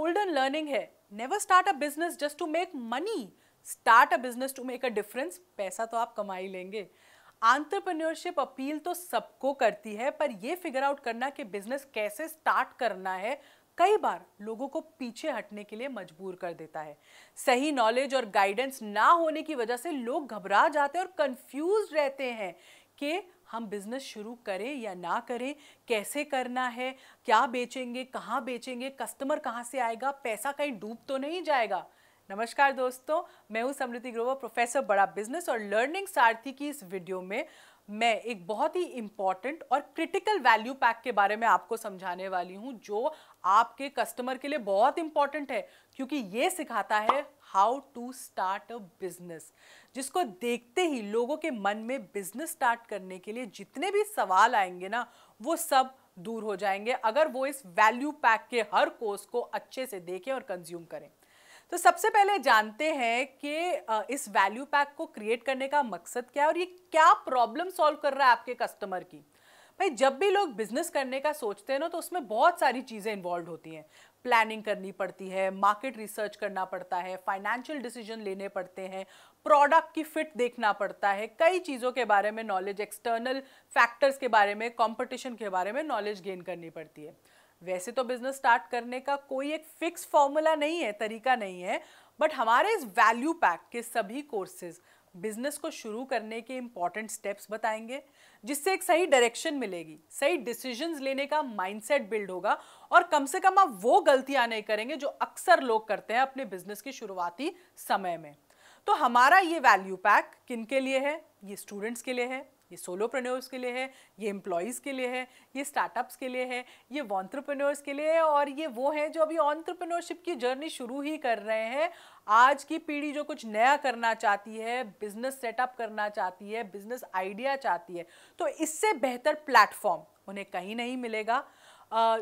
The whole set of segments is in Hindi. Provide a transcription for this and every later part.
गोल्डन लर्निंग है, never start a business just to make money, start a business to make a difference. पैसा तो आप कमा ही लेंगे। एंटरप्रेन्योरशिप अपील तो सबको करती है, पर यह फिगर आउट करना कि बिजनेस कैसे स्टार्ट करना है कई बार लोगों को पीछे हटने के लिए मजबूर कर देता है। सही नॉलेज और गाइडेंस ना होने की वजह से लोग घबरा जाते हैं और कंफ्यूज रहते हैं कि हम बिजनेस शुरू करें या ना करें, कैसे करना है, क्या बेचेंगे, कहाँ बेचेंगे, कस्टमर कहाँ से आएगा, पैसा कहीं डूब तो नहीं जाएगा। नमस्कार दोस्तों, मैं हूं समृति ग्रोवर, प्रोफेसर बड़ा बिजनेस और लर्निंग सारथी की इस वीडियो में मैं एक बहुत ही इंपॉर्टेंट और क्रिटिकल वैल्यू पैक के बारे में आपको समझाने वाली हूं, जो आपके कस्टमर के लिए बहुत इंपॉर्टेंट है, क्योंकि ये सिखाता है how to start a business, जिसको देखते ही लोगों के मन में बिजनेस स्टार्ट करने के लिए जितने भी सवाल आएंगे ना, वो सब दूर हो जाएंगे अगर वो इस वैल्यू पैक के हर कोर्स को अच्छे से देखें और कंज्यूम करें। तो सबसे पहले जानते हैं कि इस वैल्यू पैक को क्रिएट करने का मकसद क्या है और ये क्या प्रॉब्लम सॉल्व कर रहा है आपके कस्टमर की। भाई, जब भी लोग बिजनेस करने का सोचते हैं ना, तो उसमें बहुत सारी चीजें इन्वॉल्व होती हैं। प्लानिंग करनी पड़ती है, मार्केट रिसर्च करना पड़ता है, फाइनेंशियल डिसीजन लेने पड़ते हैं, प्रोडक्ट की फिट देखना पड़ता है, कई चीज़ों के बारे में नॉलेज, एक्सटर्नल फैक्टर्स के बारे में, कंपटीशन के बारे में नॉलेज गेन करनी पड़ती है। वैसे तो बिजनेस स्टार्ट करने का कोई एक फिक्स फॉर्मूला नहीं है, तरीका नहीं है, बट हमारे इस वैल्यू पैक के सभी कोर्सेज बिजनेस को शुरू करने के इंपॉर्टेंट स्टेप्स बताएंगे, जिससे एक सही डायरेक्शन मिलेगी, सही डिसीजंस लेने का माइंडसेट बिल्ड होगा और कम से कम आप वो गलतियां नहीं करेंगे जो अक्सर लोग करते हैं अपने बिजनेस की शुरुआती समय में। तो हमारा ये वैल्यू पैक किन के लिए है? ये स्टूडेंट्स के लिए है, ये सोलोप्रेन्योर्स के लिए है, ये एम्प्लॉयज़ के लिए है, ये स्टार्टअप्स के लिए है, ये एंटरप्रेन्योर्स के लिए है, और ये वो हैं जो अभी एंटरप्रेन्योरशिप की जर्नी शुरू ही कर रहे हैं। आज की पीढ़ी जो कुछ नया करना चाहती है, बिजनेस सेटअप करना चाहती है, बिजनेस आइडिया चाहती है, तो इससे बेहतर प्लेटफॉर्म उन्हें कहीं नहीं मिलेगा।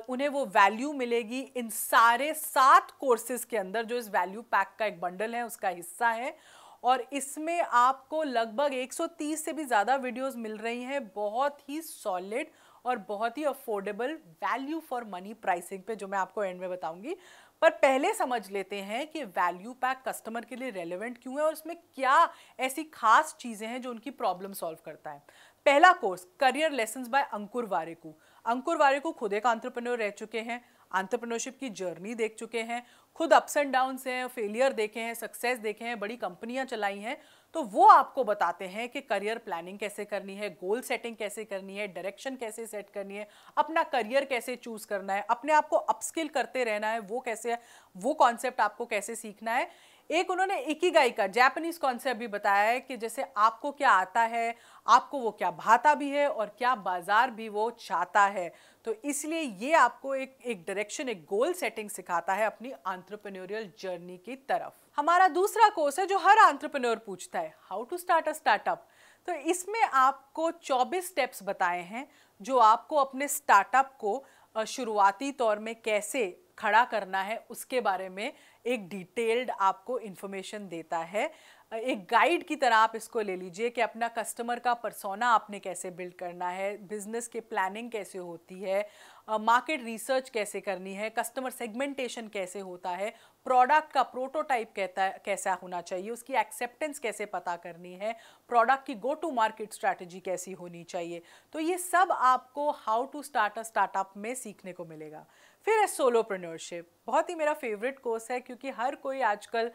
उन्हें वो वैल्यू मिलेगी इन सारे 7 कोर्सेज के अंदर, जो इस वैल्यू पैक का एक बंडल है, उसका हिस्सा है। और इसमें आपको लगभग 130 से भी ज़्यादा वीडियोस मिल रही हैं, बहुत ही सॉलिड और बहुत ही affordable value for money pricing पे, जो मैं आपको एंड में बताऊंगी। पर पहले समझ लेते हैं कि वैल्यू पैक कस्टमर के लिए रेलेवेंट क्यों है और उसमें क्या ऐसी खास चीज़ें हैं जो उनकी प्रॉब्लम सॉल्व करता है। पहला कोर्स, करियर लेसन्स बाय अंकुर वारेकू। अंकुर वारेकू खुद एक एंटरप्रेन्योर रह चुके हैं, एंटरप्रेन्योरशिप की जर्नी देख चुके हैं, खुद अप्स एंड डाउन्स हैं, फेलियर देखे हैं, सक्सेस देखे हैं, बड़ी कंपनियां चलाई हैं। तो वो आपको बताते हैं कि करियर प्लानिंग कैसे करनी है, गोल सेटिंग कैसे करनी है, डायरेक्शन कैसे सेट करनी है, अपना करियर कैसे चूज करना है, अपने आप को अपस्किल करते रहना है, वो कैसे, वो कॉन्सेप्ट आपको कैसे सीखना है। एक उन्होंने इकिगाई का जापानीज कॉन्सेप्ट भी बताया है कि जैसे आपको क्या आता है, आपको वो क्या भाता भी है और क्या बाजार भी वो चाहता है। तो इसलिए ये आपको एक डायरेक्शन, एक गोल सेटिंग सिखाता है अपनी एंटरप्रेन्योरियल जर्नी की तरफ। हमारा दूसरा कोर्स है जो हर एंटरप्रेन्योर पूछता है, how to start a startup. तो इसमें आपको 24 स्टेप्स बताए हैं जो आपको अपने स्टार्टअप को शुरुआती तौर में कैसे खड़ा करना है उसके बारे में एक डिटेल्ड आपको इंफॉर्मेशन देता है। एक गाइड की तरह आप इसको ले लीजिए कि अपना कस्टमर का पर्सोना आपने कैसे बिल्ड करना है, बिजनेस के प्लानिंग कैसे होती है, मार्केट रिसर्च कैसे करनी है, कस्टमर सेगमेंटेशन कैसे होता है, प्रोडक्ट का प्रोटोटाइप कैसा होना चाहिए, उसकी एक्सेप्टेंस कैसे पता करनी है, प्रोडक्ट की गो टू मार्केट स्ट्रैटेजी कैसी होनी चाहिए। तो ये सब आपको how to start a startup में सीखने को मिलेगा। फिर है सोलोप्रेन्योरशिप, बहुत ही मेरा फेवरेट कोर्स है, क्योंकि हर कोई आजकल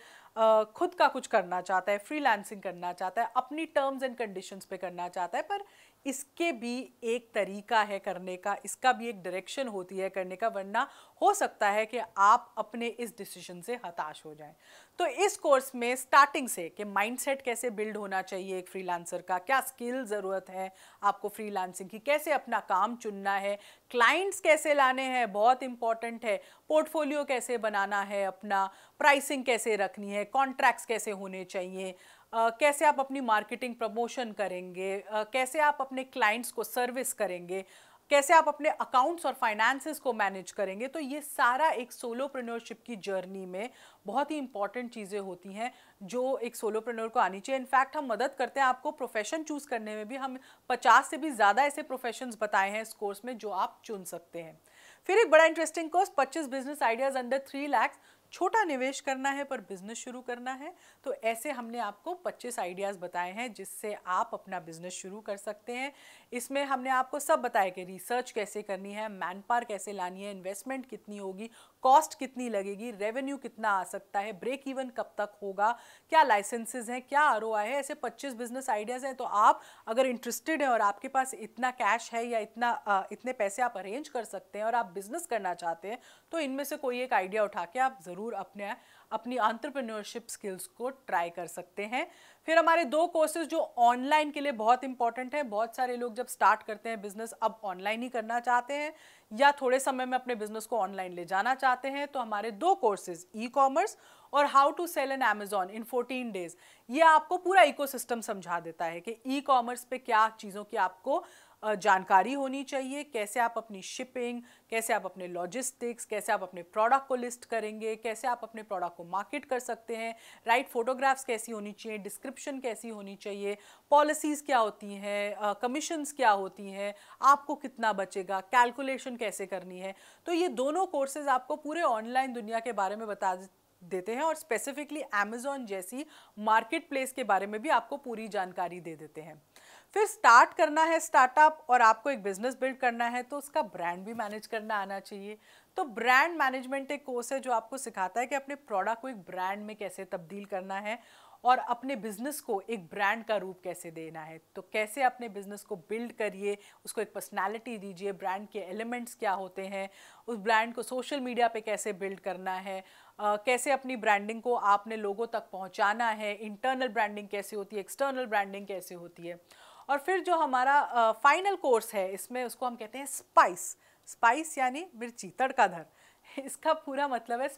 खुद का कुछ करना चाहता है, फ्रीलांसिंग करना चाहता है, अपनी टर्म्स एंड कंडीशंस पे करना चाहता है, पर इसके भी एक तरीका है करने का, इसका भी एक डायरेक्शन होती है करने का, वरना हो सकता है कि आप अपने इस डिसीजन से हताश हो जाएं। तो इस कोर्स में स्टार्टिंग से कि माइंडसेट कैसे बिल्ड होना चाहिए एक फ्रीलांसर का, क्या स्किल ज़रूरत है आपको फ्रीलांसिंग की, कैसे अपना काम चुनना है, क्लाइंट्स कैसे लाने हैं, बहुत इंपॉर्टेंट है, पोर्टफोलियो कैसे बनाना है अपना, प्राइसिंग कैसे रखनी है, कॉन्ट्रैक्ट्स कैसे होने चाहिए, कैसे आप अपनी मार्केटिंग प्रमोशन करेंगे, कैसे आप अपने क्लाइंट्स को सर्विस करेंगे, कैसे आप अपने अकाउंट्स और फाइनेंसेस को मैनेज करेंगे। तो ये सारा एक सोलोप्रेन्योरशिप की जर्नी में बहुत ही इंपॉर्टेंट चीज़ें होती हैं जो एक सोलोप्रेन्योर को आनी चाहिए। इनफैक्ट हम मदद करते हैं आपको प्रोफेशन चूज़ करने में भी, हम 50 से भी ज़्यादा ऐसे प्रोफेशंस बताए हैं इस कोर्स में जो आप चुन सकते हैं। फिर एक बड़ा interesting course 25 business ideas under 3 lakh. छोटा निवेश करना है पर बिजनेस शुरू करना है, तो ऐसे हमने आपको 25 आइडियाज़ बताए हैं जिससे आप अपना बिजनेस शुरू कर सकते हैं। इसमें हमने आपको सब बताया कि रिसर्च कैसे करनी है, मैन पावर कैसे लानी है, इन्वेस्टमेंट कितनी होगी, कॉस्ट कितनी लगेगी, रेवेन्यू कितना आ सकता है, ब्रेक इवन कब तक होगा, क्या लाइसेंसेज हैं, क्या आरओआई है। ऐसे 25 बिजनेस आइडियाज़ हैं। तो आप अगर इंटरेस्टेड हैं और आपके पास इतना कैश है या इतने पैसे आप अरेंज कर सकते हैं और आप बिजनेस करना चाहते हैं, तो इनमें से कोई एक आइडिया उठा के आप ज़रूर अपनी एंटरप्रेन्योरशिप स्किल्स को ट्राई कर सकते हैं। फिर हमारे 2 कोर्सेज जो ऑनलाइन के लिए बहुत इंपॉर्टेंट है। बहुत सारे लोग जब स्टार्ट करते हैं बिजनेस, अब ऑनलाइन ही करना चाहते हैं या थोड़े समय में अपने बिजनेस को ऑनलाइन ले जाना चाहते हैं, तो हमारे 2 कोर्सेज ई कॉमर्स और how to sell in Amazon in 14 days, ये आपको पूरा इकोसिस्टम समझा देता है कि ई कॉमर्स पे क्या चीज़ों की आपको जानकारी होनी चाहिए, कैसे आप अपनी शिपिंग, कैसे आप अपने लॉजिस्टिक्स, कैसे आप अपने प्रोडक्ट को लिस्ट करेंगे, कैसे आप अपने प्रोडक्ट को मार्केट कर सकते हैं, राइट फोटोग्राफ्स कैसी होनी चाहिए, डिस्क्रिप्शन कैसी होनी चाहिए, पॉलिसीज़ क्या होती हैं, कमीशंस क्या होती हैं, आपको कितना बचेगा, कैलकुलेशन कैसे करनी है। तो ये दोनों कोर्सेज आपको पूरे ऑनलाइन दुनिया के बारे में बता देते हैं और स्पेसिफिकली अमेजॉन जैसी मार्केट प्लेस के बारे में भी आपको पूरी जानकारी दे देते हैं। फिर स्टार्ट करना है स्टार्टअप और आपको एक बिजनेस बिल्ड करना है, तो उसका ब्रांड भी मैनेज करना आना चाहिए। तो ब्रांड मैनेजमेंट एक कोर्स है जो आपको सिखाता है कि अपने प्रोडक्ट को एक ब्रांड में कैसे तब्दील करना है और अपने बिजनेस को एक ब्रांड का रूप कैसे देना है। तो कैसे अपने बिजनेस को बिल्ड करिए, उसको एक पर्सनालिटी दीजिए, ब्रांड के एलिमेंट्स क्या होते हैं, उस ब्रांड को सोशल मीडिया पे कैसे बिल्ड करना है, कैसे अपनी ब्रांडिंग को आपने लोगों तक पहुंचाना है, इंटरनल ब्रांडिंग कैसे होती है, एक्सटर्नल ब्रांडिंग कैसे होती है। और फिर जो हमारा फाइनल कोर्स है, इसमें उसको हम कहते हैं स्पाइस यानी मिर्ची, तड़काधर। इसका पूरा मतलब है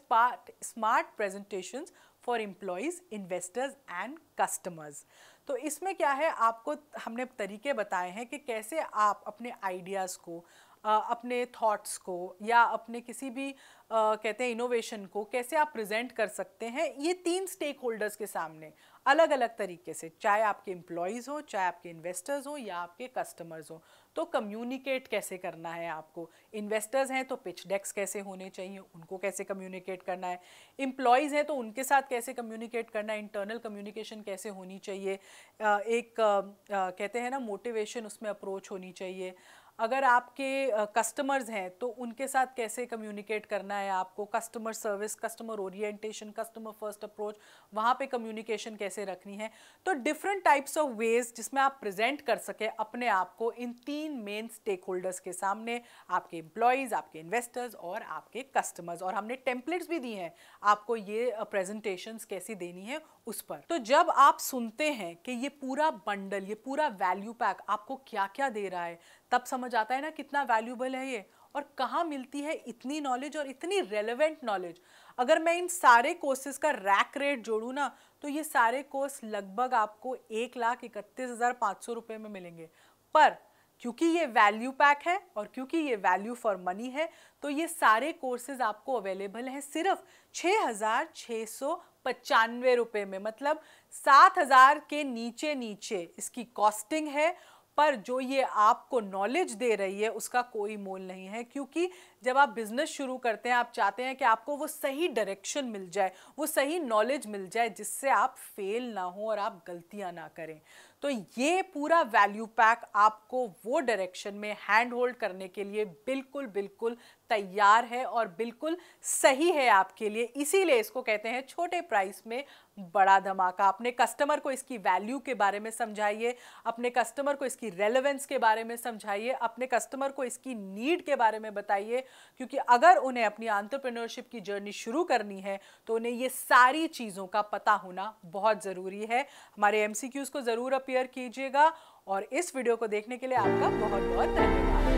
smart presentations for employees, investors and customers. तो इसमें क्या है, आपको हमने तरीके बताए हैं कि कैसे आप अपने आइडियाज़ को, अपने थॉट्स को या अपने किसी भी कहते हैं इनोवेशन को कैसे आप प्रेजेंट कर सकते हैं ये 3 स्टेक होल्डर्स के सामने अलग अलग तरीके से, चाहे आपके एम्प्लॉयज़ हो, चाहे आपके इन्वेस्टर्स हो या आपके कस्टमर्स हो। तो कम्युनिकेट कैसे करना है आपको, इन्वेस्टर्स हैं तो पिच डेक्स कैसे होने चाहिए, उनको कैसे कम्युनिकेट करना है, एम्प्लॉयज़ हैं तो उनके साथ कैसे कम्युनिकेट करना है, इंटरनल कम्युनिकेशन कैसे होनी चाहिए, कहते हैं ना मोटिवेशन उसमें अप्रोच होनी चाहिए। अगर आपके कस्टमर्स हैं तो उनके साथ कैसे कम्युनिकेट करना है आपको, customer service, customer orientation, customer first approach, वहाँ पे कम्युनिकेशन कैसे रखनी है। तो डिफरेंट टाइप्स ऑफ वेज जिसमें आप प्रेजेंट कर सके अपने आप को इन 3 मेन स्टेक होल्डर्स के सामने, आपके एम्प्लॉयज़, आपके इन्वेस्टर्स और आपके कस्टमर्स। और हमने टेम्पलेट्स भी दी हैं आपको ये प्रेजेंटेशंस कैसी देनी है उस पर। तो जब आप सुनते हैं कि ये पूरा बंडल, ये पूरा वैल्यू पैक आपको क्या क्या दे रहा है, तब समझ आता है ना कितना वैल्यूबल है ये और कहाँ मिलती है इतनी नॉलेज और इतनी रेलेवेंट नॉलेज। अगर मैं इन सारे कोर्सेज का रैक रेट जोड़ूँ ना, तो ये सारे कोर्स लगभग आपको 1,31,500 रुपये में मिलेंगे। पर क्योंकि ये वैल्यू पैक है और क्योंकि ये वैल्यू फॉर मनी है, तो ये सारे कोर्सेज आपको अवेलेबल हैं सिर्फ 6,695 रुपये में। मतलब 7,000 के नीचे नीचे इसकी कॉस्टिंग है, पर जो ये आपको नॉलेज दे रही है उसका कोई मोल नहीं है। क्योंकि जब आप बिजनेस शुरू करते हैं, आप चाहते हैं कि आपको वो सही डायरेक्शन मिल जाए, वो सही नॉलेज मिल जाए जिससे आप फेल ना हो और आप गलतियां ना करें। तो ये पूरा वैल्यू पैक आपको वो डायरेक्शन में हैंड होल्ड करने के लिए बिल्कुल बिल्कुल तैयार है और बिल्कुल सही है आपके लिए। इसीलिए इसको कहते हैं छोटे प्राइस में बड़ा धमाका। अपने कस्टमर को इसकी वैल्यू के बारे में समझाइए, अपने कस्टमर को इसकी रेलेवेंस के बारे में समझाइए, अपने कस्टमर को इसकी नीड के बारे में बताइए। क्योंकि अगर उन्हें अपनी एंटरप्रेन्योरशिप की जर्नी शुरू करनी है तो उन्हें ये सारी चीज़ों का पता होना बहुत ज़रूरी है। हमारे MCQs को ज़रूर अपीयर कीजिएगा और इस वीडियो को देखने के लिए आपका बहुत बहुत धन्यवाद।